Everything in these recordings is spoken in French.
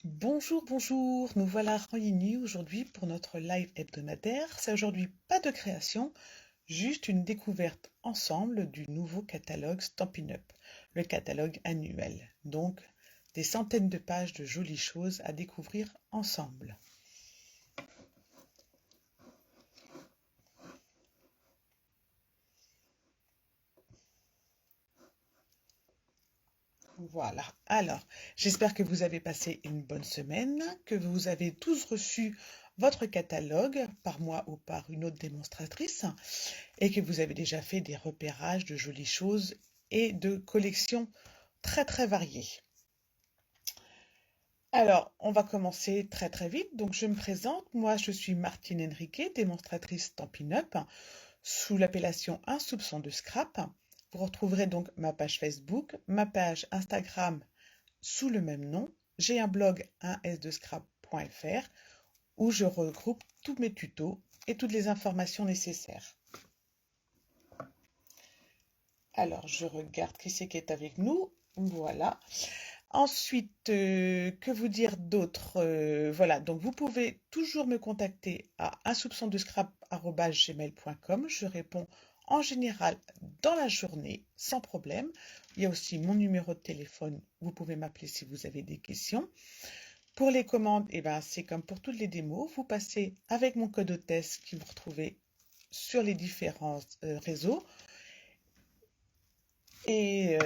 Bonjour, bonjour, nous voilà réunis aujourd'hui pour notre live hebdomadaire. C'est aujourd'hui pas de création, juste une découverte ensemble du nouveau catalogue Stampin' Up, le catalogue annuel. Donc, des centaines de pages de jolies choses à découvrir ensemble. Voilà. Alors, j'espère que vous avez passé une bonne semaine, que vous avez tous reçu votre catalogue par moi ou par une autre démonstratrice et que vous avez déjà fait des repérages de jolies choses et de collections très très variées. Alors, on va commencer très très vite. Donc, je me présente. Moi, je suis Martine Henriquet, démonstratrice Stampin' Up, sous l'appellation Un soupçon de scrap. Vous retrouverez donc ma page Facebook, ma page Instagram sous le même nom. J'ai un blog 1s2scrap.fr où je regroupe tous mes tutos et toutes les informations nécessaires. Alors, je regarde qui c'est qui est avec nous. Voilà. Ensuite, que vous dire d'autre? Voilà, donc vous pouvez toujours me contacter à unsoupçondescrap@gmail.com. Je réponds en général dans la journée, sans problème. Il y a aussi mon numéro de téléphone. Vous pouvez m'appeler si vous avez des questions. Pour les commandes, eh ben, c'est comme pour toutes les démos. Vous passez avec mon code hôtesse que vous retrouvez sur les différents réseaux. Et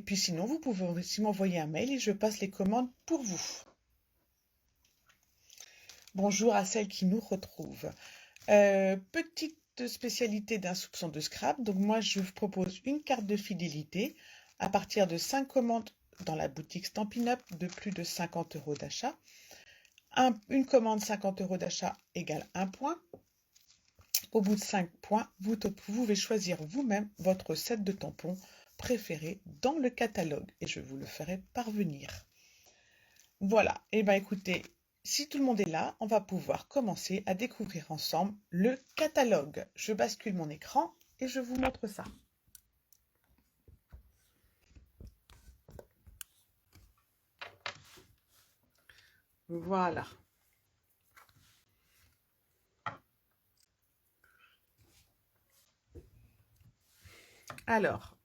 puis sinon, vous pouvez aussi m'envoyer un mail et je passe les commandes pour vous. Bonjour à celles qui nous retrouvent. Petite spécialité d'un soupçon de scrap. Donc moi, je vous propose une carte de fidélité à partir de 5 commandes dans la boutique Stampin' Up de plus de 50 € d'achat. Une commande 50 € d'achat égale 1 point. Au bout de 5 points, vous pouvez choisir vous-même votre set de tampons préféré dans le catalogue et je vous le ferai parvenir. Voilà, et bien écoutez, si tout le monde est là, on va pouvoir commencer à découvrir ensemble le catalogue. Je bascule mon écran et je vous montre ça. Voilà. Alors,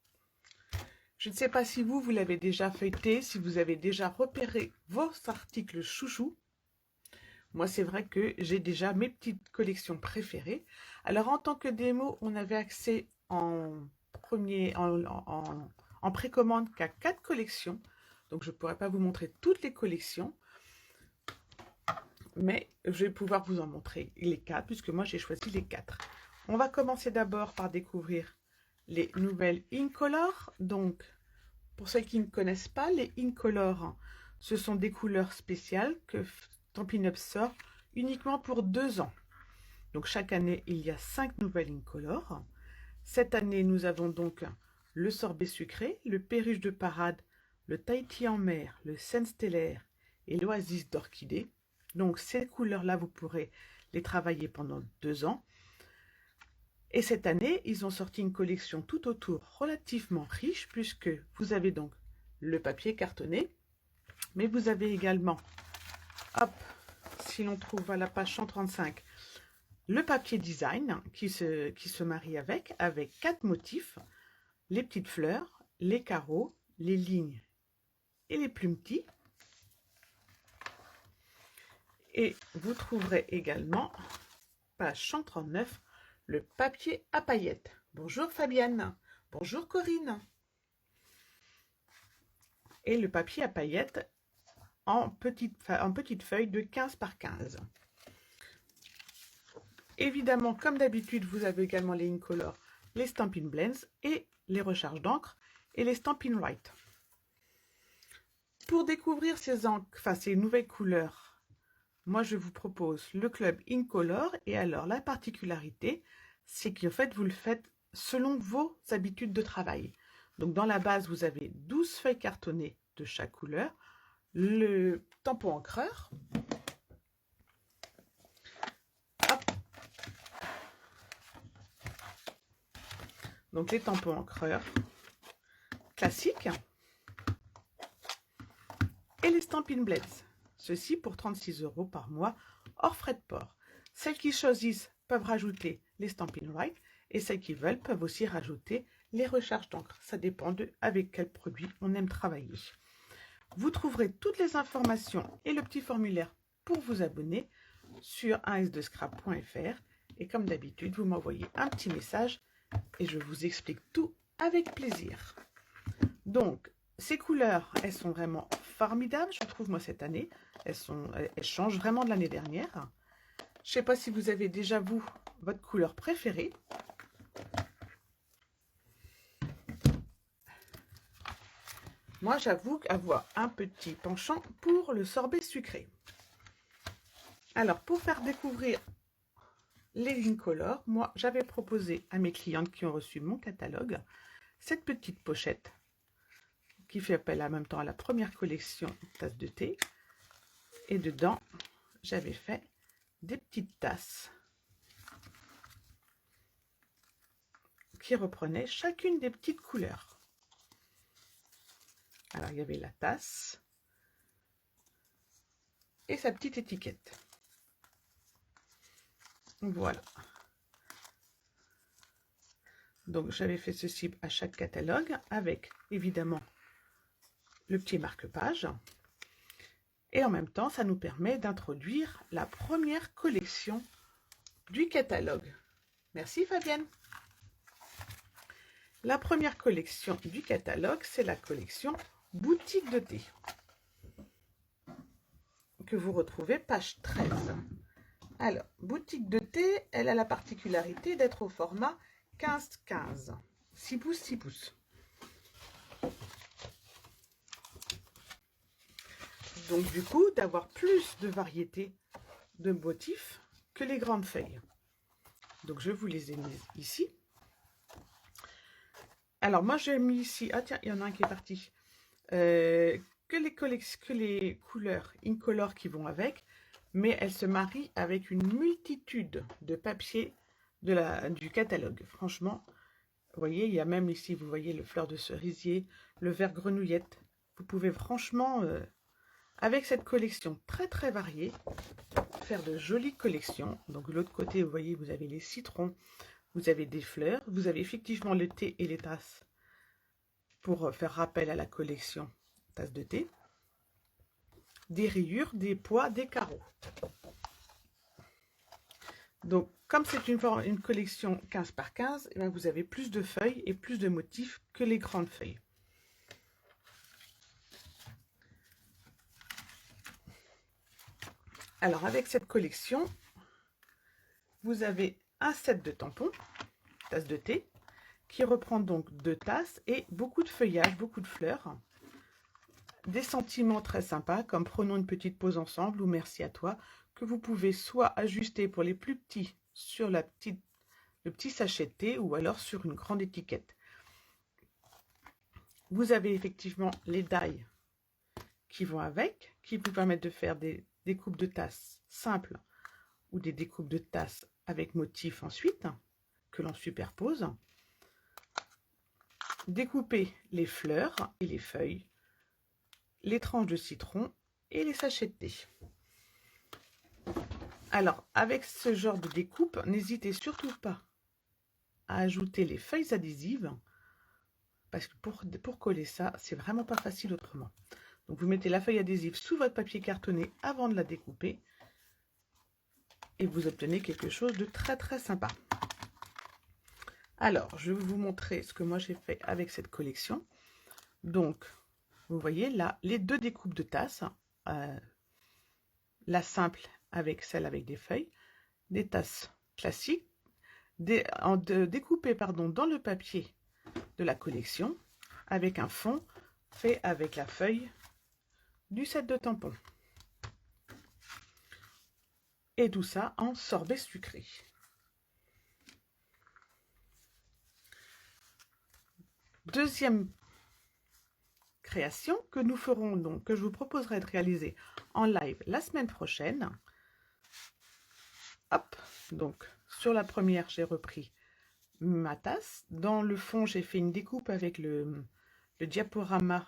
je ne sais pas si vous l'avez déjà feuilleté, si vous avez déjà repéré vos articles chouchous. Moi, c'est vrai que j'ai déjà mes petites collections préférées. Alors, en tant que démo, on avait accès en précommande qu'à 4 collections. Donc, je ne pourrais pas vous montrer toutes les collections, mais je vais pouvoir vous en montrer les 4, puisque moi, j'ai choisi les 4. On va commencer d'abord par découvrir les nouvelles Incolor. Donc, pour celles qui ne connaissent pas, les Incolor, ce sont des couleurs spéciales que Stampin' Up sort uniquement pour 2 ans. Donc chaque année, il y a 5 nouvelles Incolor. Cette année, nous avons donc le sorbet sucré, le perruche de parade, le Tahiti en mer, le Seine stellaire et l'oasis d'orchidée. Donc ces couleurs-là, vous pourrez les travailler pendant 2 ans. Et cette année, ils ont sorti une collection tout autour relativement riche, puisque vous avez donc le papier cartonné, mais vous avez également, hop, si l'on trouve à la page 135, le papier design qui se marie avec 4 motifs, les petites fleurs, les carreaux, les lignes et les plumetis. Et vous trouverez également, page 139, le papier à paillettes. Bonjour Fabienne, bonjour Corinne. Et le papier à paillettes en petite feuille de 15 par 15. Évidemment, comme d'habitude, vous avez également les Incolor, les Stampin' Blends et les recharges d'encre et les Stampin' Write. Pour découvrir ces nouvelles couleurs, moi je vous propose le club Incolor. Et alors la particularité, c'est qu'en fait vous le faites selon vos habitudes de travail. Donc dans la base, vous avez 12 feuilles cartonnées de chaque couleur, le tampon encreur. Hop. Donc les tampons encreurs classiques et les Stampin' Blends. Ceci pour 36 € par mois, hors frais de port. Celles qui choisissent peuvent rajouter les Stampin' Right et celles qui veulent peuvent aussi rajouter les recharges d'encre. Ça dépend de avec quel produit on aime travailler. Vous trouverez toutes les informations et le petit formulaire pour vous abonner sur 1s2scrap.fr et comme d'habitude, vous m'envoyez un petit message et je vous explique tout avec plaisir. Donc, ces couleurs, elles sont vraiment formidables, je trouve, moi, cette année. Elles changent vraiment de l'année dernière. Je ne sais pas si vous avez déjà, vous, votre couleur préférée. Moi, j'avoue avoir un petit penchant pour le sorbet sucré. Alors, pour faire découvrir les Incolor, moi, j'avais proposé à mes clientes qui ont reçu mon catalogue cette petite pochette qui fait appel en même temps à la première collection tasse de thé. Et dedans, j'avais fait des petites tasses qui reprenaient chacune des petites couleurs. Alors, il y avait la tasse et sa petite étiquette. Voilà. Donc, j'avais fait ceci à chaque catalogue avec, évidemment, le petit marque-page. Et en même temps, ça nous permet d'introduire la première collection du catalogue. Merci Fabienne. La première collection du catalogue, c'est la collection Boutique de thé, que vous retrouvez page 13. Alors, Boutique de thé, elle a la particularité d'être au format 15-15, 6 pouces, 6 pouces. Donc du coup, d'avoir plus de variétés de motifs que les grandes feuilles. Donc je vous les ai mis ici. Alors moi j'ai mis ici, ah tiens, il y en a un qui est parti, que les couleurs Incolor qui vont avec, mais elles se marient avec une multitude de papiers du catalogue. Franchement, vous voyez, il y a même ici, vous voyez le fleur de cerisier, le vert grenouillette. Vous pouvez franchement, avec cette collection très très variée, faire de jolies collections. Donc de l'autre côté, vous voyez, vous avez les citrons, vous avez des fleurs, vous avez effectivement le thé et les tasses pour faire rappel à la collection tasse de thé, des rayures, des pois, des carreaux. Donc comme c'est une collection 15 par 15, eh bien, vous avez plus de feuilles et plus de motifs que les grandes feuilles. Alors avec cette collection, vous avez un set de tampons, tasse de thé, qui reprend donc 2 tasses et beaucoup de feuillages, beaucoup de fleurs. Des sentiments très sympas comme prenons une petite pause ensemble ou merci à toi, que vous pouvez soit ajuster pour les plus petits sur le petit sachet de thé ou alors sur une grande étiquette. Vous avez effectivement les die qui vont avec, qui vous permettent de faire des découpes de tasses simples ou des découpes de tasses avec motif ensuite, que l'on superpose. Découper les fleurs et les feuilles, les tranches de citron et les sachets de thé. Alors, avec ce genre de découpe, n'hésitez surtout pas à ajouter les feuilles adhésives, parce que pour coller ça, c'est vraiment pas facile autrement. Donc, vous mettez la feuille adhésive sous votre papier cartonné avant de la découper, et vous obtenez quelque chose de très très sympa. Alors, je vais vous montrer ce que moi j'ai fait avec cette collection. Donc, vous voyez là, les 2 découpes de tasses, la simple avec celle avec des feuilles, des tasses classiques, découpées dans le papier de la collection, avec un fond fait avec la feuille du set de tampons. Et tout ça en sorbet sucré. Deuxième création que nous ferons donc, que je vous proposerai de réaliser en live la semaine prochaine. Hop, donc sur la première, j'ai repris ma tasse. Dans le fond, j'ai fait une découpe avec le diaporama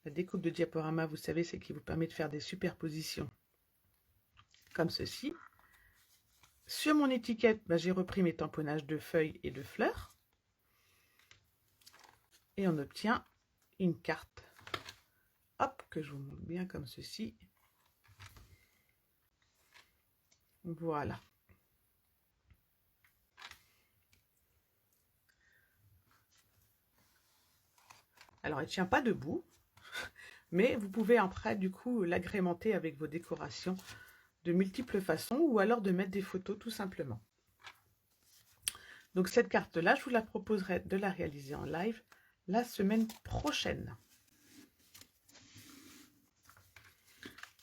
La découpe de diaporama, vous savez, c'est qui vous permet de faire des superpositions comme ceci. Sur mon étiquette, j'ai repris mes tamponnages de feuilles et de fleurs. Et on obtient une carte. Hop, que je vous montre bien comme ceci. Voilà. Alors, elle ne tient pas debout, mais vous pouvez après, du coup, l'agrémenter avec vos décorations de multiples façons ou alors de mettre des photos tout simplement. Donc, cette carte-là, je vous la proposerai de la réaliser en live la semaine prochaine.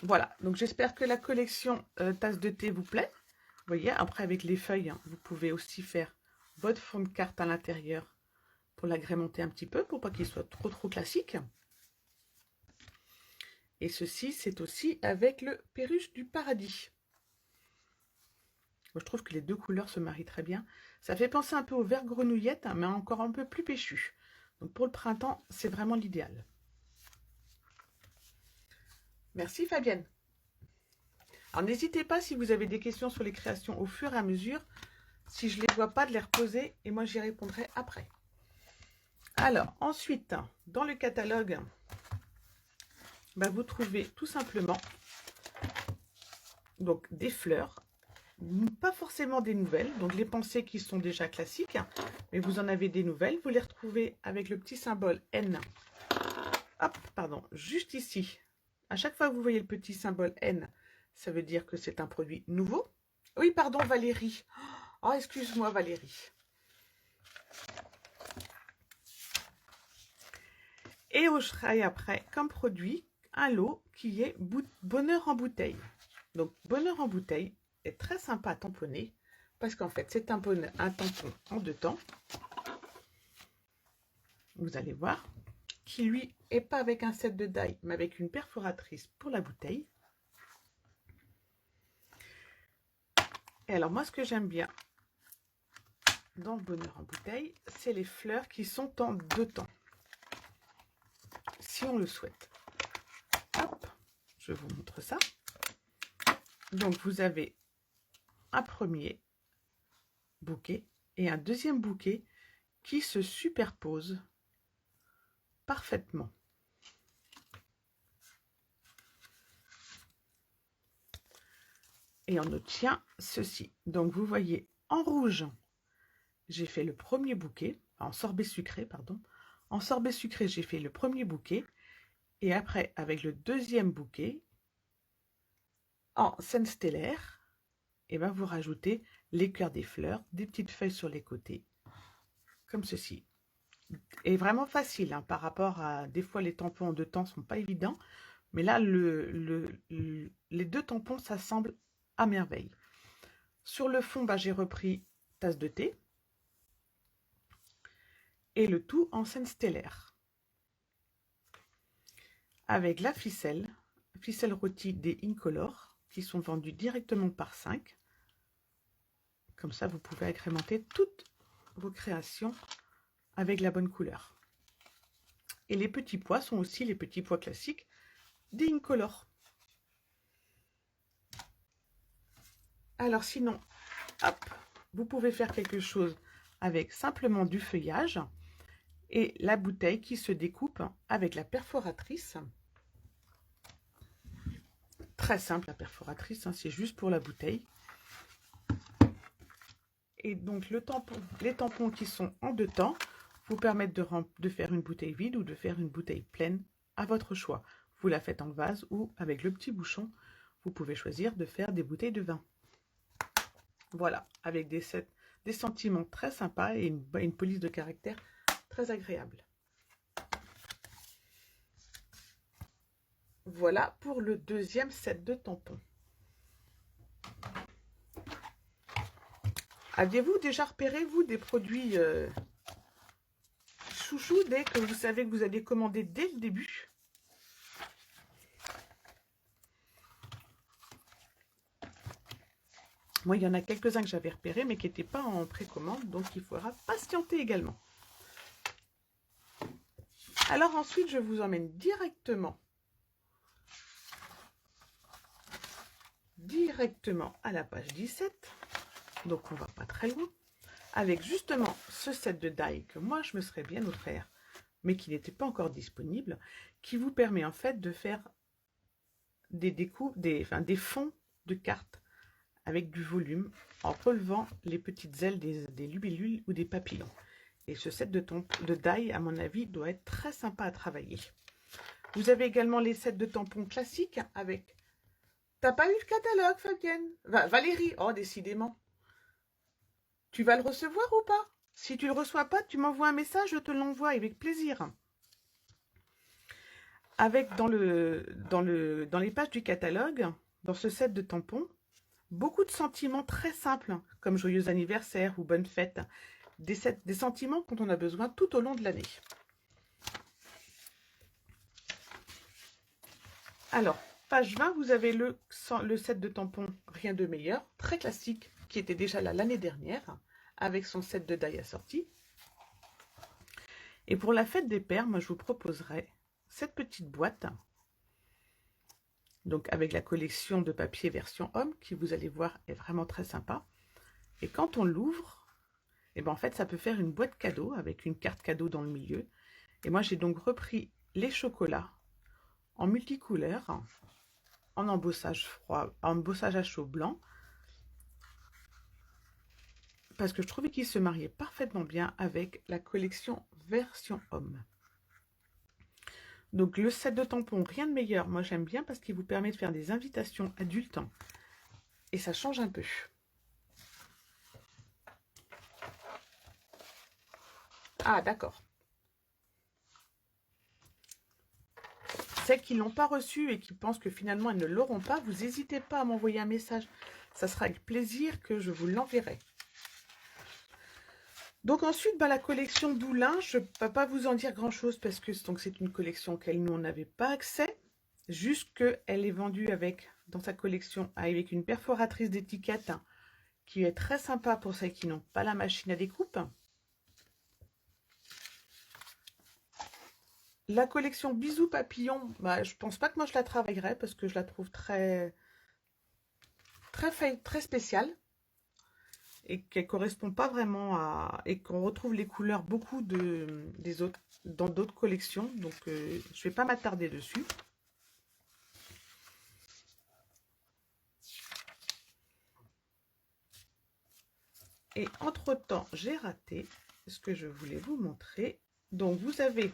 Voilà, donc j'espère que la collection tasse de thé vous plaît. Vous voyez, après avec les feuilles, vous pouvez aussi faire votre fond de carte à l'intérieur pour l'agrémenter un petit peu, pour pas qu'il soit trop classique. Et ceci, c'est aussi avec le Perruche du Paradis. Je trouve que les deux couleurs se marient très bien. Ça fait penser un peu au vert grenouillette, mais encore un peu plus péchu. Donc pour le printemps, c'est vraiment l'idéal. Merci Fabienne. Alors n'hésitez pas si vous avez des questions sur les créations au fur et à mesure. Si je ne les vois pas, de les reposer et moi j'y répondrai après. Alors ensuite, dans le catalogue, vous trouvez tout simplement donc des fleurs, pas forcément des nouvelles, donc les pensées qui sont déjà classiques, mais vous en avez des nouvelles. Vous les retrouvez avec le petit symbole N. Hop, pardon, juste ici. À chaque fois que vous voyez le petit symbole N, ça veut dire que c'est un produit nouveau. Oui, pardon, Valérie. Oh, excuse-moi, Valérie. Et je travaille après comme produit un lot qui est Bonheur en bouteille. Donc, Bonheur en bouteille est très sympa à tamponner parce qu'en fait, c'est un tampon en 2 temps. Vous allez voir, qui lui est pas avec un set de die, mais avec une perforatrice pour la bouteille. Et alors, moi, ce que j'aime bien dans le Bonheur en bouteille, c'est les fleurs qui sont en 2 temps. Si on le souhaite. Hop, je vous montre ça. Donc, vous avez un premier bouquet et un deuxième bouquet qui se superposent parfaitement. Et on obtient ceci. Donc, vous voyez, en rouge, j'ai fait le premier bouquet, en sorbet sucré, pardon. En sorbet sucré, j'ai fait le premier bouquet. Et après, avec le deuxième bouquet, en scène stellaire, et vous rajoutez les cœurs des fleurs, des petites feuilles sur les côtés, comme ceci. Et vraiment facile, par rapport à... Des fois, les tampons en 2 temps ne sont pas évidents. Mais là, les 2 tampons s'assemblent à merveille. Sur le fond, j'ai repris tasse de thé. Et le tout en scène stellaire. Avec la ficelle rôtie des Incolor, qui sont vendus directement par 5. Comme ça, vous pouvez agrémenter toutes vos créations avec la bonne couleur. Et les petits pois sont aussi les petits pois classiques des Incolor. Alors sinon, hop, vous pouvez faire quelque chose avec simplement du feuillage et la bouteille qui se découpe avec la perforatrice. Très simple la perforatrice, c'est juste pour la bouteille. Et donc les tampons qui sont en 2 temps vous permettent de faire une bouteille vide ou de faire une bouteille pleine à votre choix. Vous la faites en vase ou avec le petit bouchon, vous pouvez choisir de faire des bouteilles de vin. Voilà, avec des sentiments très sympas et une police de caractère très agréable. Voilà pour le deuxième set de tampons. Aviez-vous déjà repéré, vous, des produits chouchous dès que vous savez que vous allez commander dès le début? Moi, il y en a quelques-uns que j'avais repérés, mais qui n'étaient pas en précommande, donc il faudra patienter également. Alors ensuite, je vous emmène directement à la page 17. Donc on va pas très loin. Avec justement ce set de die que moi je me serais bien offert, mais qui n'était pas encore disponible, qui vous permet en fait de faire des fonds de cartes avec du volume en relevant les petites ailes des libellules ou des papillons. Et ce set de die, à mon avis, doit être très sympa à travailler. Vous avez également les sets de tampons classiques avec... T'as pas eu le catalogue, Fabienne? Valérie, oh décidément. Tu vas le recevoir ou pas? Si tu le reçois pas, tu m'envoies un message, je te l'envoie avec plaisir. Avec dans les pages du catalogue, dans ce set de tampons, beaucoup de sentiments très simples, comme joyeux anniversaire ou bonne fête. Des sentiments dont on a besoin tout au long de l'année. Alors, page 20, vous avez le set de tampons Rien de meilleur, très classique, qui était déjà là l'année dernière, avec son set de die assorti. Et pour la fête des pères, moi je vous proposerai cette petite boîte, donc avec la collection de papier version homme, qui vous allez voir est vraiment très sympa. Et quand on l'ouvre, et ben en fait ça peut faire une boîte cadeau avec une carte cadeau dans le milieu. Et moi j'ai donc repris les chocolats en multicouleurs, en embossage froid, en embossage à chaud blanc, parce que je trouvais qu'ils se mariaient parfaitement bien avec la collection version homme. Donc le set de tampons Rien de meilleur, moi j'aime bien parce qu'il vous permet de faire des invitations adultes et ça change un peu. Ah d'accord. Celles qui ne l'ont pas reçu et qui pensent que finalement elles ne l'auront pas, vous n'hésitez pas à m'envoyer un message. Ça sera avec plaisir que je vous l'enverrai. Donc ensuite, la collection Doulin, je ne peux pas vous en dire grand-chose parce que c'est une collection auquel nous, on n'avait pas accès. Juste qu'elle est vendue dans sa collection avec une perforatrice d'étiquette qui est très sympa pour celles qui n'ont pas la machine à découpe. La collection Bisous Papillon, je pense pas que moi je la travaillerai parce que je la trouve très spéciale et qu'elle correspond pas vraiment et qu'on retrouve les couleurs beaucoup dans d'autres collections, donc je vais pas m'attarder dessus. Et entre-temps, j'ai raté ce que je voulais vous montrer. Donc vous avez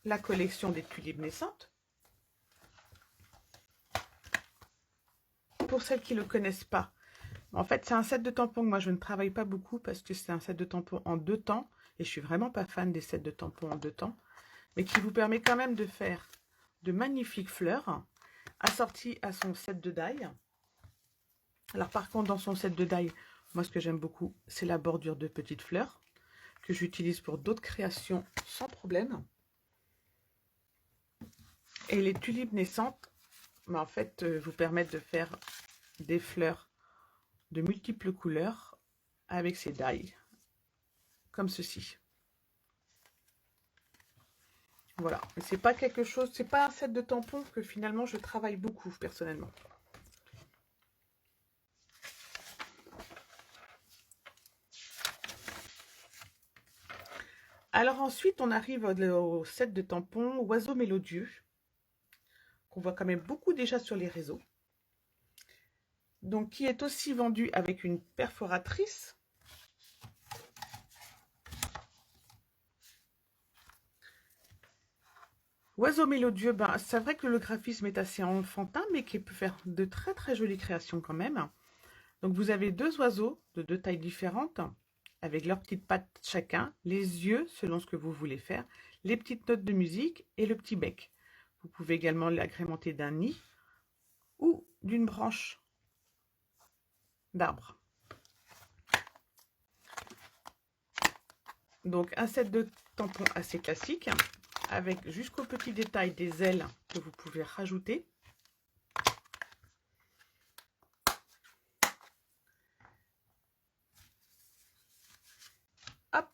la collection des tulipes naissantes. Pour celles qui ne le connaissent pas, en fait, c'est un set de tampons que moi je ne travaille pas beaucoup parce que c'est un set de tampons en 2 temps. Et je suis vraiment pas fan des sets de tampons en 2 temps. Mais qui vous permet quand même de faire de magnifiques fleurs assorties à son set de die. Alors par contre, dans son set de die, moi ce que j'aime beaucoup, c'est la bordure de petites fleurs que j'utilise pour d'autres créations sans problème. Et les tulipes naissantes, en fait, vous permettent de faire des fleurs de multiples couleurs avec ces die, comme ceci. Voilà, mais c'est pas quelque chose, c'est pas un set de tampons que finalement je travaille beaucoup personnellement. Alors ensuite, on arrive au set de tampons Oiseau mélodieux, qu'on voit quand même beaucoup déjà sur les réseaux. Donc, qui est aussi vendu avec une perforatrice. Oiseau mélodieux, c'est vrai que le graphisme est assez enfantin, mais qui peut faire de très très jolies créations quand même. Donc vous avez 2 oiseaux de 2 tailles différentes, avec leurs petites pattes chacun, les yeux selon ce que vous voulez faire, les petites notes de musique et le petit bec. Vous pouvez également l'agrémenter d'un nid ou d'une branche d'arbre. Donc un set de tampons assez classique, avec jusqu'au petit détail des ailes que vous pouvez rajouter. Hop,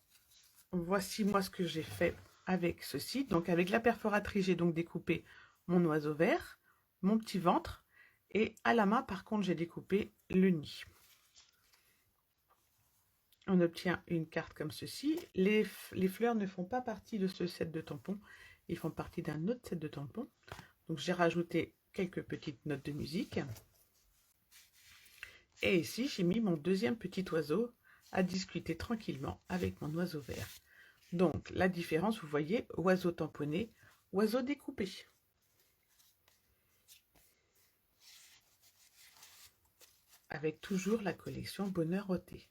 voici moi ce que j'ai fait avec ceci. Donc avec la perforatrice, j'ai donc découpé mon oiseau vert, mon petit ventre, et à la main par contre j'ai découpé le nid. On obtient une carte comme ceci. Les fleurs ne font pas partie de ce set de tampons, ils font partie d'un autre set de tampons. Donc j'ai rajouté quelques petites notes de musique. Et ici j'ai mis mon deuxième petit oiseau à discuter tranquillement avec mon oiseau vert. Donc la différence, vous voyez, oiseau tamponné, oiseau découpé. Avec toujours la collection Bonheur au thé.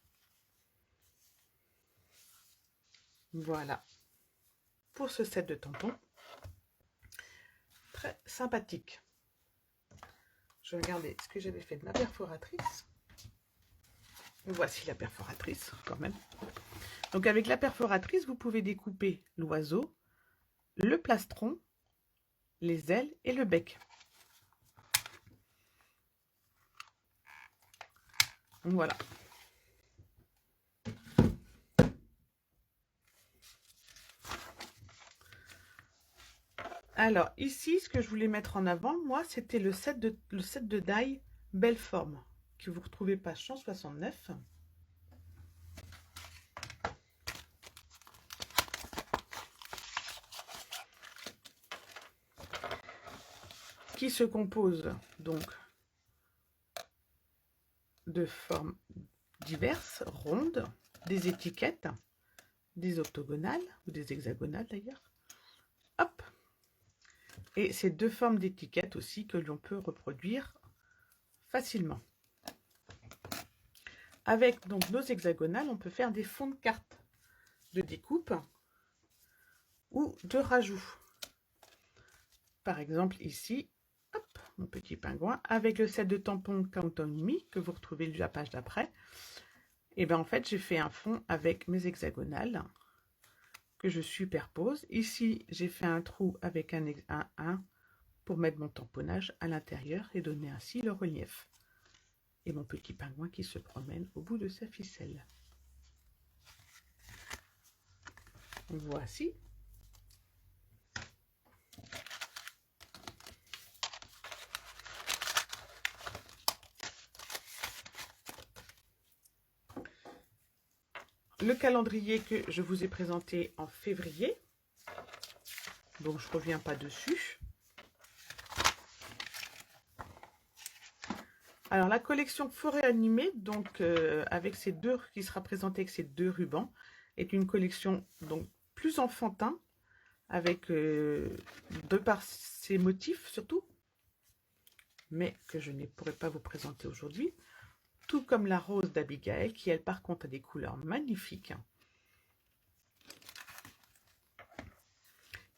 Voilà pour ce set de tampons. Très sympathique. Je regardais ce que j'avais fait de ma perforatrice. Voici la perforatrice quand même. Donc avec la perforatrice, vous pouvez découper l'oiseau, le plastron, les ailes et le bec. Voilà. Alors ici, ce que je voulais mettre en avant, moi, c'était le set de die Belle Forme, que vous retrouvez page 169. Qui se compose donc de formes diverses, rondes, des étiquettes, des octogonales ou des hexagonales d'ailleurs. Hop. Et ces deux formes d'étiquettes aussi que l'on peut reproduire facilement. Avec donc nos hexagonales, on peut faire des fonds de cartes de découpe ou de rajout. Par exemple ici, hop, mon petit pingouin, avec le set de tampons Countdown Me que vous retrouvez la page d'après. Et bien en fait, j'ai fait un fond avec mes hexagonales que je superpose. Ici, j'ai fait un trou avec un pour mettre mon tamponnage à l'intérieur et donner ainsi le relief. Et mon petit pingouin qui se promène au bout de sa ficelle. Voici. Le calendrier que je vous ai présenté en février. Donc je ne reviens pas dessus. Alors la collection Forêt animée, donc avec ces deux, qui sera présentée avec ces deux rubans, est une collection donc plus enfantin, avec de par ses motifs surtout, mais que je ne pourrais pas vous présenter aujourd'hui, tout comme la rose d'Abigail, qui elle par contre a des couleurs magnifiques,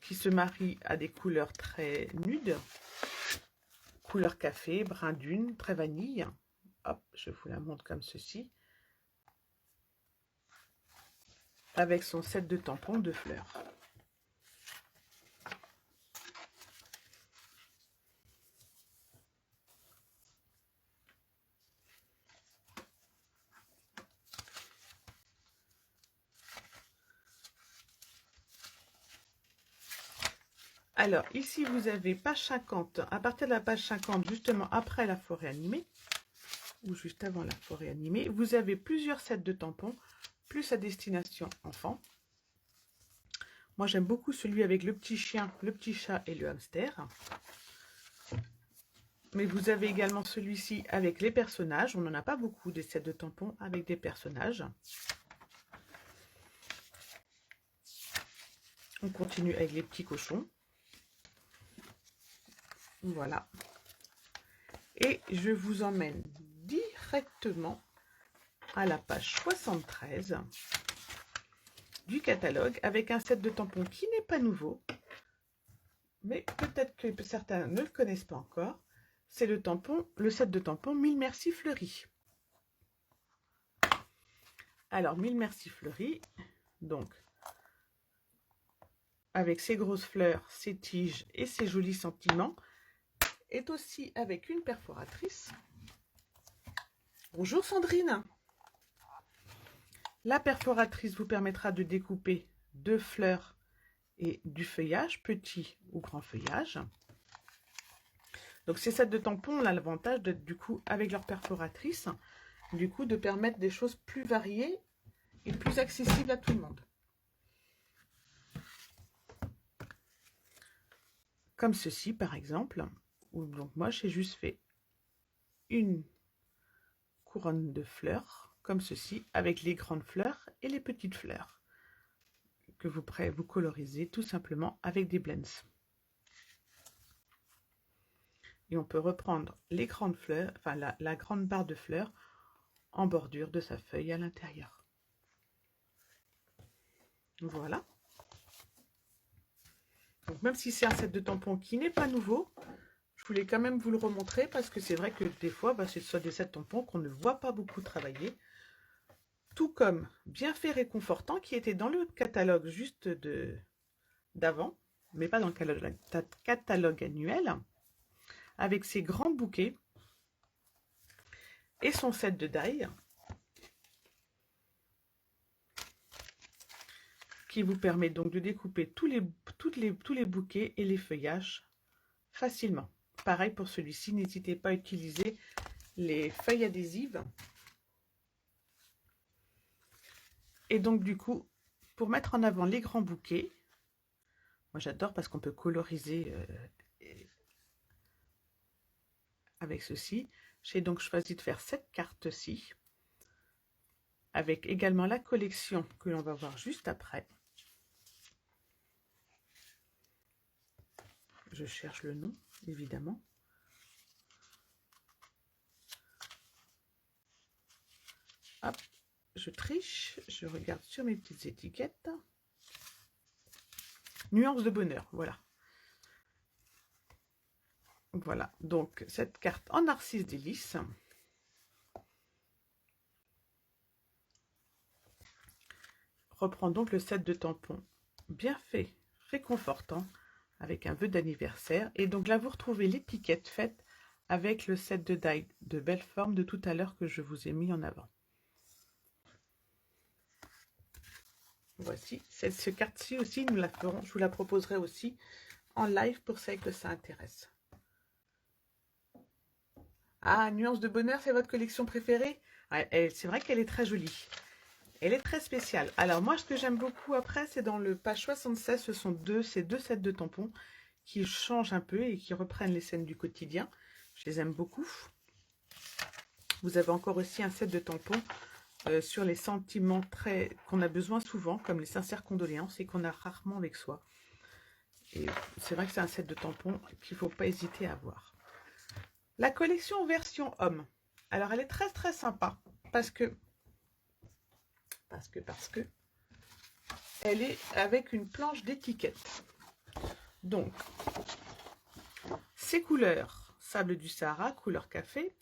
qui se marie à des couleurs très nudes, couleur café, brun dune, très vanille. Hop, je vous la montre comme ceci. Avec son set de tampons de fleurs. Alors, ici, vous avez page 50. À partir de la page 50, justement après la forêt animée, ou juste avant la forêt animée, vous avez plusieurs sets de tampons, plus à destination enfant. Moi, j'aime beaucoup celui avec le petit chien, le petit chat et le hamster. Mais vous avez également celui-ci avec les personnages. On n'en a pas beaucoup des sets de tampons avec des personnages. On continue avec les petits cochons. Voilà. Et je vous emmène directement à la page 73 du catalogue avec un set de tampons qui n'est pas nouveau, mais peut-être que certains ne le connaissent pas encore. C'est le set de tampons Mille Merci Fleuris. Alors, Mille Merci Fleuris, donc, avec ses grosses fleurs, ses tiges et ses jolis sentiments, est aussi avec une perforatrice. Bonjour Sandrine. La perforatrice vous permettra de découper de fleurs et du feuillage, petit ou grand feuillage. Donc ces sets de tampons, on a l'avantage d'être du coup avec leur perforatrice, du coup de permettre des choses plus variées et plus accessibles à tout le monde. Comme ceci par exemple, où donc moi j'ai juste fait une couronne de fleurs, comme ceci, avec les grandes fleurs et les petites fleurs, que vous pourrez vous coloriser tout simplement avec des blends. Et on peut reprendre les grandes fleurs, enfin la grande barre de fleurs en bordure de sa feuille à l'intérieur. Voilà. Donc même si c'est un set de tampons qui n'est pas nouveau, je voulais quand même vous le remontrer parce que c'est vrai que des fois, ce sont des sets de tampons qu'on ne voit pas beaucoup travailler. Tout comme Bien fait réconfortant qui était dans le catalogue juste d'avant, mais pas dans le catalogue annuel, avec ses grands bouquets et son set de die qui vous permet donc de découper tous les bouquets et les feuillages facilement. Pareil pour celui-ci, n'hésitez pas à utiliser les feuilles adhésives. Et donc du coup, pour mettre en avant les grands bouquets, moi j'adore parce qu'on peut coloriser avec ceci. J'ai donc choisi de faire cette carte-ci, avec également la collection que l'on va voir juste après. Je cherche le nom, évidemment. Hop, je triche, je regarde sur mes petites étiquettes. Nuances de bonheur, voilà. Voilà, donc cette carte en narcisse délice. Reprend donc le set de tampons bien fait, réconfortant, avec un vœu d'anniversaire. Et donc là, vous retrouvez l'étiquette faite avec le set de die de belle forme de tout à l'heure que je vous ai mis en avant. Voici, cette carte-ci aussi, nous la ferons, je vous la proposerai aussi en live pour celles que ça intéresse. Ah, Nuances de bonheur, c'est votre collection préférée? C'est vrai qu'elle est très jolie. Elle est très spéciale. Alors moi, ce que j'aime beaucoup après, c'est dans le page 76, ce sont ces deux sets de tampons qui changent un peu et qui reprennent les scènes du quotidien. Je les aime beaucoup. Vous avez encore aussi un set de tampons sur les sentiments qu'on a besoin souvent, comme les sincères condoléances et qu'on a rarement avec soi. Et c'est vrai que c'est un set de tampons qu'il ne faut pas hésiter à avoir. La collection version homme. Alors elle est très très sympa parce que elle est avec une planche d'étiquette. Donc, ces couleurs, sable du Sahara, couleur café,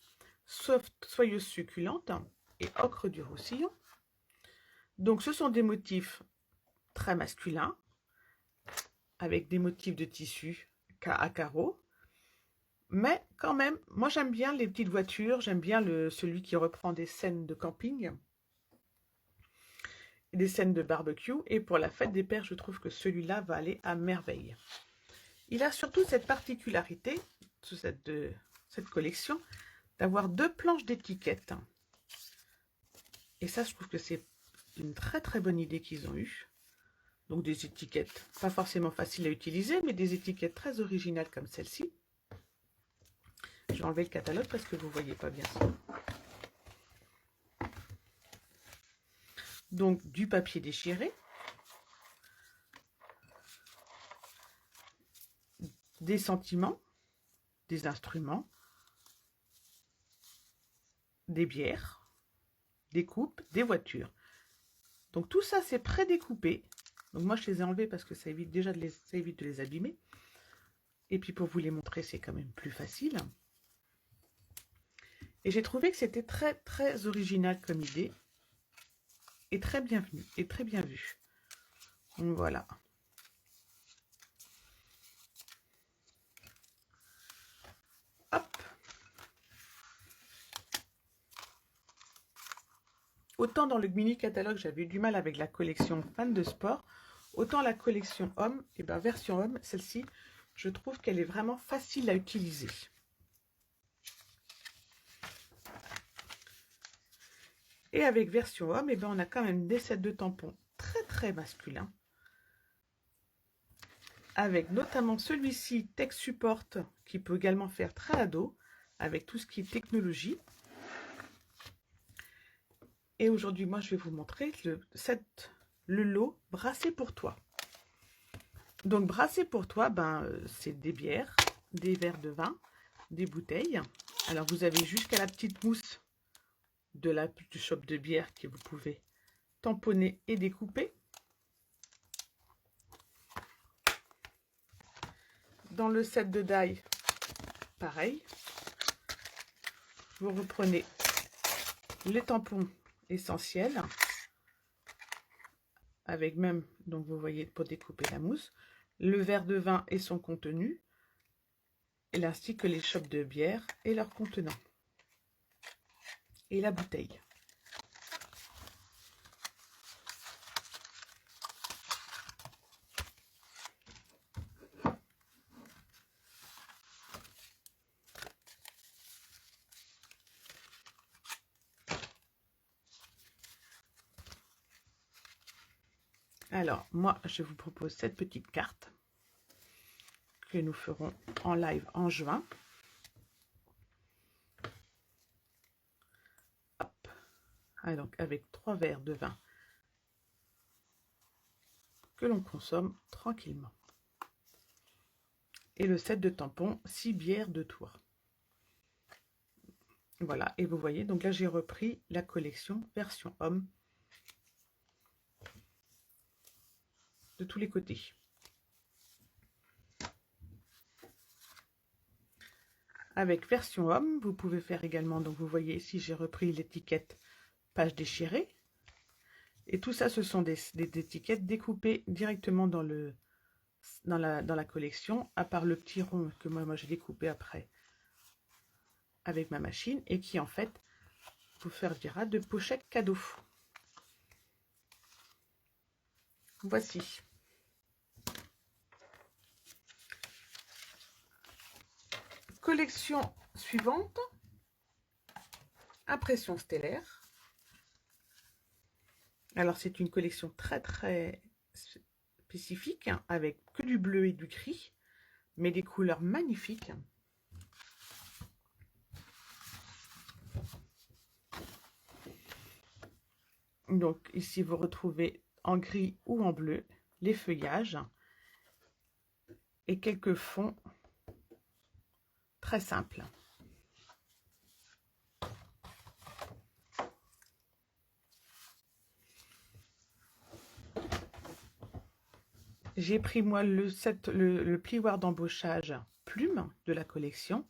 soyeuse succulente et ocre du Roussillon. Donc, ce sont des motifs très masculins, avec des motifs de tissu à carreaux. Mais quand même, moi j'aime bien les petites voitures, j'aime bien celui qui reprend des scènes de camping, des scènes de barbecue. Et pour la fête des pères, je trouve que celui-là va aller à merveille. Il a surtout cette particularité, sous cette collection, d'avoir deux planches d'étiquettes. Et ça, je trouve que c'est une très très bonne idée qu'ils ont eue. Donc des étiquettes pas forcément faciles à utiliser, mais des étiquettes très originales comme celle-ci. Je vais enlever le catalogue parce que vous ne voyez pas bien ça. Donc du papier déchiré, des sentiments, des instruments, des bières, des coupes, des voitures. Donc tout ça c'est prédécoupé. Donc moi je les ai enlevés parce que ça évite déjà de les abîmer. Et puis pour vous les montrer, c'est quand même plus facile. Et j'ai trouvé que c'était très très original comme idée. Et très bienvenue et très bien vu. Donc voilà. Hop. Autant dans le mini catalogue, j'avais eu du mal avec la collection fan de sport. Autant la collection homme, et ben version homme, celle-ci, je trouve qu'elle est vraiment facile à utiliser. Et avec version homme, et ben on a quand même des sets de tampons très masculins. Avec notamment celui-ci, Tech Support, qui peut également faire très ado, avec tout ce qui est technologie. Et aujourd'hui, moi, je vais vous montrer le lot brassé pour toi. Donc, brassé pour toi, c'est des bières, des verres de vin, des bouteilles. Alors, vous avez jusqu'à la petite mousse du shop de bière que vous pouvez tamponner et découper. Dans le set de die, pareil. Vous reprenez les tampons essentiels avec même, donc vous voyez, pour découper la mousse, le verre de vin et son contenu, et ainsi que les chopes de bière et leur contenant, et la bouteille. Alors, moi, je vous propose cette petite carte que nous ferons en live en juin. Hop. Alors, avec 3 verres de vin que l'on consomme tranquillement. Et le set de tampons, 6 bières de tour. Voilà, et vous voyez, donc là, j'ai repris la collection version homme de tous les côtés. Avec version homme, vous pouvez faire également, donc vous voyez ici, j'ai repris l'étiquette page déchirée. Et tout ça, ce sont des étiquettes découpées directement dans la collection, à part le petit rond que moi j'ai découpé après avec ma machine et qui en fait vous servira de pochette cadeau. Voici. Collection suivante, impression stellaire. Alors c'est une collection très spécifique, hein, avec que du bleu et du gris, mais des couleurs magnifiques. Donc ici vous retrouvez en gris ou en bleu les feuillages et quelques fonds très simples. J'ai pris moi le plioir d'embauchage plume de la collection,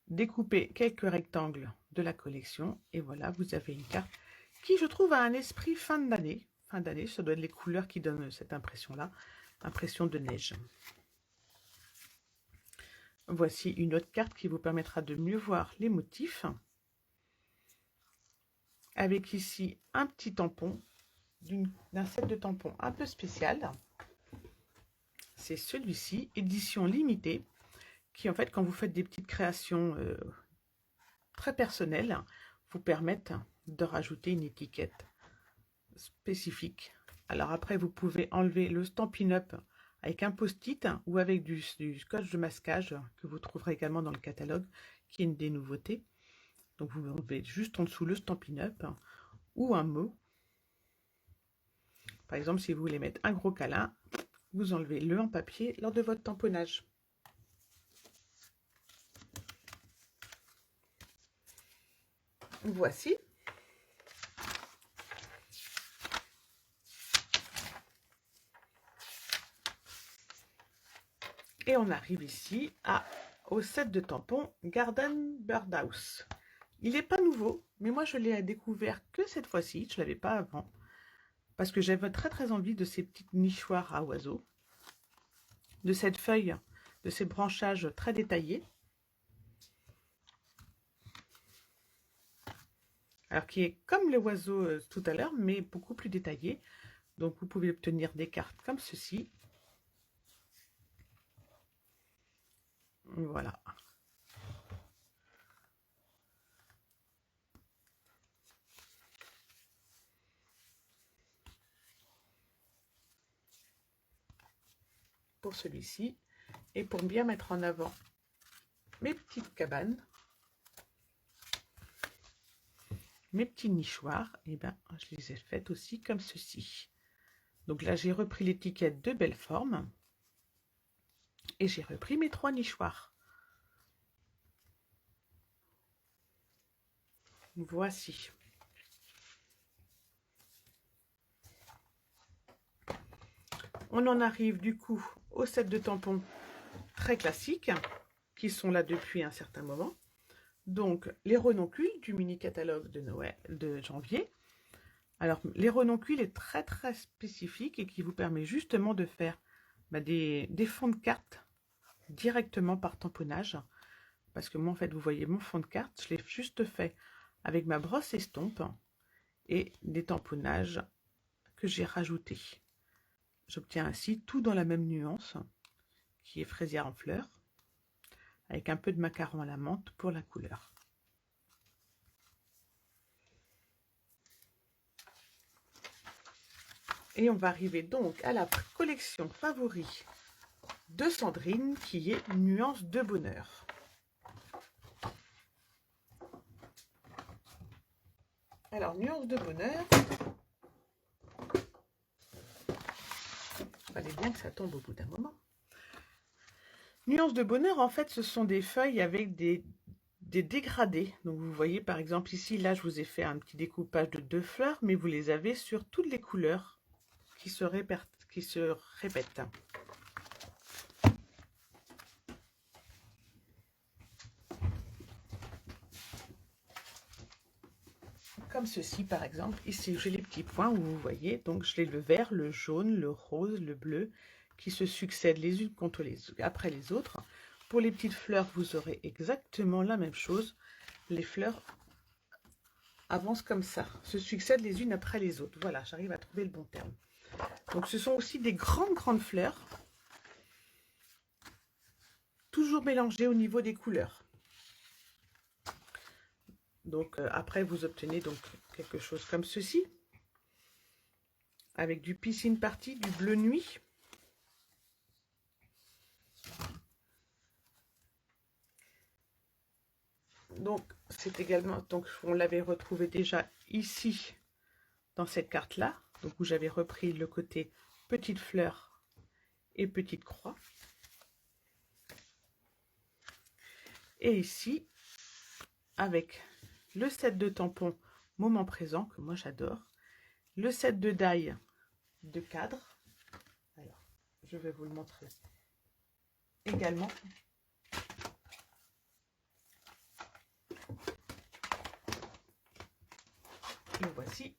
découpé quelques rectangles de la collection et voilà, vous avez une carte qui, je trouve, a un esprit fin d'année. Fin d'année, ça doit être les couleurs qui donnent cette impression-là, impression de neige. Voici une autre carte qui vous permettra de mieux voir les motifs. Avec ici un petit tampon, d'un set de tampons un peu spécial. C'est celui-ci, édition limitée, qui en fait, quand vous faites des petites créations très personnelles, vous permettent de rajouter une étiquette spécifique. Alors après, vous pouvez enlever le Stampin' Up avec un post-it ou avec du scotch de masquage que vous trouverez également dans le catalogue, qui est une des nouveautés. Donc vous enlevez juste en dessous le Stampin' Up ou un mot. Par exemple, si vous voulez mettre un gros câlin, vous enlevez le en papier lors de votre tamponnage. Voici. Et on arrive ici au set de tampons Garden Birdhouse. Il n'est pas nouveau, mais moi je l'ai découvert que cette fois-ci, je ne l'avais pas avant, parce que j'avais très envie de ces petites nichoirs à oiseaux, de cette feuille, de ces branchages très détaillés. Alors qui est comme les oiseaux tout à l'heure, mais beaucoup plus détaillé. Donc, vous pouvez obtenir des cartes comme ceci. Voilà. Pour celui-ci. Et pour bien mettre en avant mes petites cabanes, mes petits nichoirs, et ben, je les ai faites aussi comme ceci. Donc là, j'ai repris l'étiquette de Belleforme et j'ai repris mes 3 nichoirs. Voici. On en arrive du coup au set de tampons très classiques qui sont là depuis un certain moment. Donc les renoncules du mini catalogue de Noël de janvier. Alors les renoncules est très spécifique et qui vous permet justement de faire des fonds de cartes directement par tamponnage. Parce que moi en fait vous voyez mon fond de carte, je l'ai juste fait avec ma brosse estompe et des tamponnages que j'ai rajoutés. J'obtiens ainsi tout dans la même nuance, qui est fraisière en fleurs, avec un peu de macaron à la menthe pour la couleur. Et on va arriver donc à la collection favori de Sandrine, qui est Nuance de bonheur. Alors, Nuance de bonheur, il fallait bien que ça tombe au bout d'un moment. Nuance de bonheur, en fait, ce sont des feuilles avec des dégradés. Donc, vous voyez, par exemple, ici, là, je vous ai fait un petit découpage de 2 fleurs, mais vous les avez sur toutes les couleurs qui se répètent. Comme ceci, par exemple. Ici, j'ai les petits points où vous voyez. Donc, j'ai le vert, le jaune, le rose, le bleu qui se succèdent les unes après les autres. Pour les petites fleurs, vous aurez exactement la même chose. Les fleurs avancent comme ça, se succèdent les unes après les autres. Voilà, j'arrive à trouver le bon terme. Donc, ce sont aussi des grandes fleurs, toujours mélangées au niveau des couleurs. Donc, après, vous obtenez donc quelque chose comme ceci, avec du piscine party, du bleu nuit. Donc, c'est également, donc on l'avait retrouvé déjà ici, dans cette carte-là, donc où j'avais repris le côté petite fleur et petite croix. Et ici, avec le set de tampons moment présent, que moi j'adore, le set de die de cadre. Alors, je vais vous le montrer également. Le voici,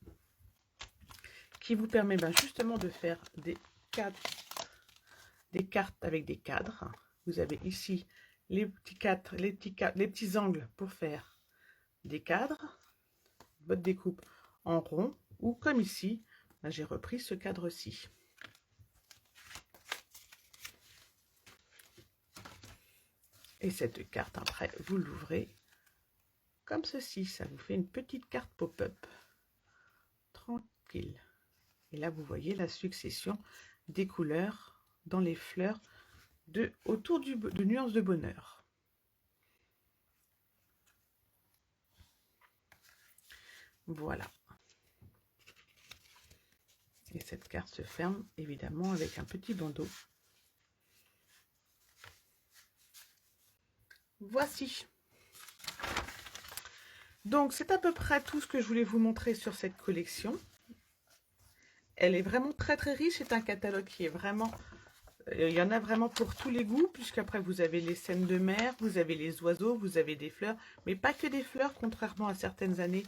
qui vous permet justement de faire des cartes avec des cadres. Vous avez ici les petits angles pour faire des cadres, votre découpe en rond, ou comme ici, j'ai repris ce cadre-ci. Et cette carte, après, vous l'ouvrez comme ceci. Ça vous fait une petite carte pop-up. Tranquille. Et là, vous voyez la succession des couleurs dans les fleurs autour de Nuance de bonheur. Voilà. Et cette carte se ferme évidemment avec un petit bandeau. Voici. Donc, c'est à peu près tout ce que je voulais vous montrer sur cette collection. Elle est vraiment très riche. C'est un catalogue qui est vraiment... il y en a vraiment pour tous les goûts, puisqu'après vous avez les scènes de mer, vous avez les oiseaux, vous avez des fleurs, mais pas que des fleurs, contrairement à certaines années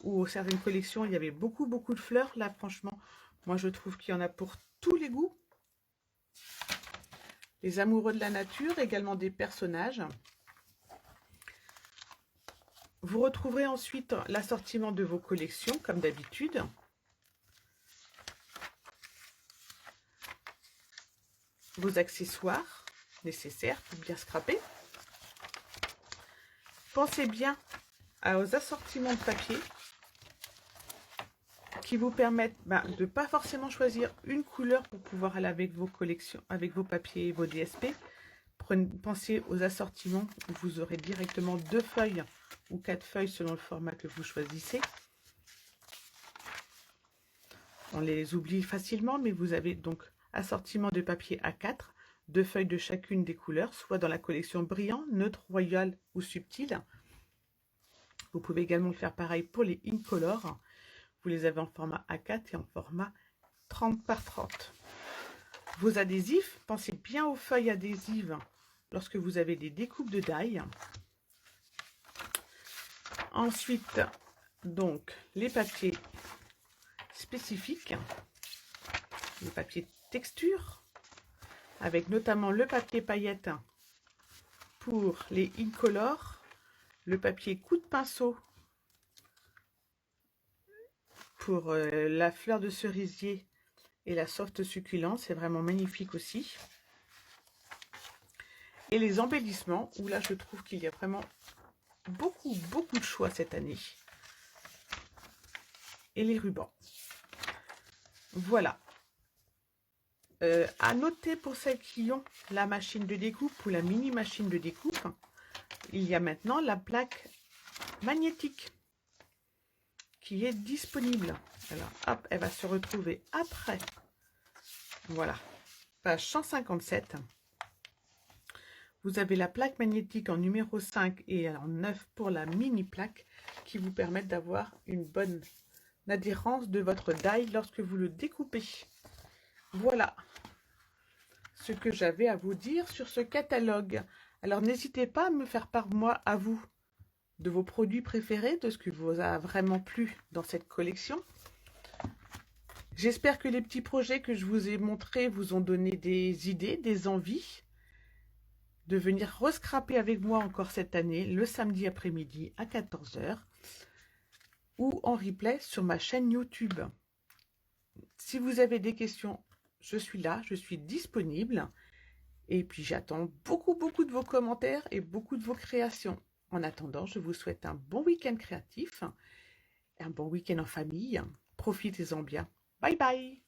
où certaines collections, il y avait beaucoup de fleurs. Là, franchement, moi je trouve qu'il y en a pour tous les goûts. Les amoureux de la nature, également des personnages. Vous retrouverez ensuite l'assortiment de vos collections, comme d'habitude. vos accessoires nécessaires pour bien scraper. Pensez bien aux assortiments de papier qui vous permettent de ne pas forcément choisir une couleur pour pouvoir aller avec vos collections, avec vos papiers et vos DSP. Pensez aux assortiments où vous aurez directement 2 feuilles ou 4 feuilles selon le format que vous choisissez. On les oublie facilement, mais vous avez donc assortiment de papier A4, 2 feuilles de chacune des couleurs, soit dans la collection brillant, neutre, royal ou subtil. Vous pouvez également le faire pareil pour les Incolor. Vous les avez en format A4 et en format 30 par 30. Vos adhésifs, pensez bien aux feuilles adhésives lorsque vous avez des découpes de die. Ensuite, donc, les papiers spécifiques, les papiers texture, avec notamment le papier paillette pour les Incolor, le papier coup de pinceau pour la fleur de cerisier et la soft succulente, c'est vraiment magnifique aussi. Et les embellissements, où là je trouve qu'il y a vraiment beaucoup de choix cette année. Et les rubans. Voilà. À noter pour celles qui ont la machine de découpe ou la mini machine de découpe, il y a maintenant la plaque magnétique qui est disponible. Alors hop, elle va se retrouver après. Voilà, page 157. Vous avez la plaque magnétique en numéro 5 et en 9 pour la mini plaque qui vous permettent d'avoir une bonne adhérence de votre die lorsque vous le découpez. Voilà ce que j'avais à vous dire sur ce catalogue. Alors n'hésitez pas à me faire part, moi, à vous, de vos produits préférés, de ce qui vous a vraiment plu dans cette collection. J'espère que les petits projets que je vous ai montrés vous ont donné des idées, des envies de venir rescraper avec moi encore cette année, le samedi après-midi à 14 h ou en replay sur ma chaîne YouTube. Si vous avez des questions, je suis là, je suis disponible. Et puis j'attends beaucoup de vos commentaires et beaucoup de vos créations. En attendant, je vous souhaite un bon week-end créatif, un bon week-end en famille. Profitez-en bien. Bye bye!